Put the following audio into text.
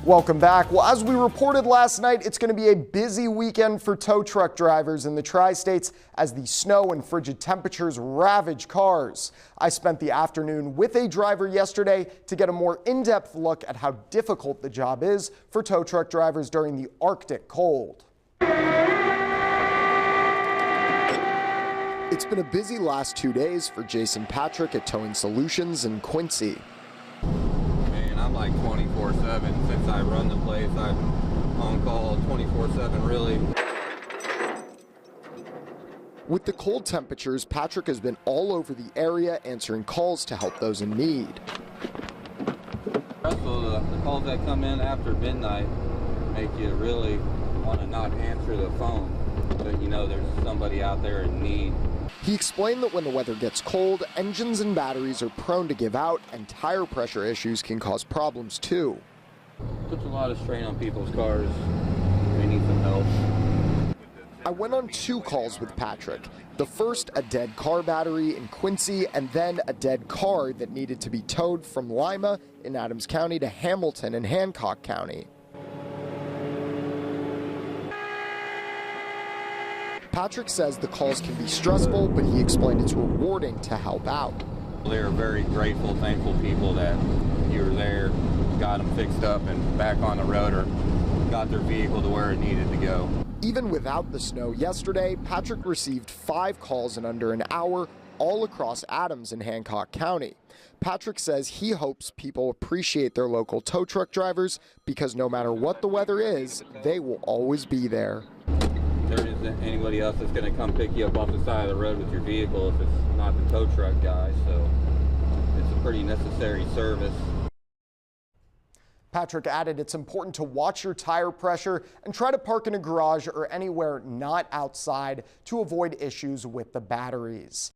Welcome back. Well, as we reported last night, it's going to be a busy weekend for tow truck drivers in the tri-states as the snow and frigid temperatures ravage cars. I spent the afternoon with a driver yesterday to get a more in-depth look at how difficult the job is for tow truck drivers during the Arctic cold. It's been a busy last 2 days for Jason Patrick at Towing Solutions in Quincy. I'm like 24/7. Since I run the place, I'm on call 24/7 really. With the cold temperatures, Patrick has been all over the area answering calls to help those in need. Also, the calls that come in after midnight make you really want to not answer the phone, but you know there's somebody out there in need. He explained that when the weather gets cold, engines and batteries are prone to give out, and tire pressure issues can cause problems too. Puts a lot of strain on people's cars. They need some help. I went on 2 calls with Patrick. The first, a dead car battery in Quincy, and then a dead car that needed to be towed from Lima in Adams County to Hamilton in Hancock County. Patrick says the calls can be stressful, but he explained it's rewarding to help out. They're very grateful, thankful people that you were there, got them fixed up and back on the road, or got their vehicle to where it needed to go. Even without the snow yesterday, Patrick received 5 calls in under an hour, all across Adams and Hancock County. Patrick says he hopes people appreciate their local tow truck drivers because no matter what the weather is, they will always be there. There isn't anybody else that's going to come pick you up off the side of the road with your vehicle if it's not the tow truck guy, so it's a pretty necessary service. Patrick added it's important to watch your tire pressure and try to park in a garage or anywhere not outside to avoid issues with the batteries.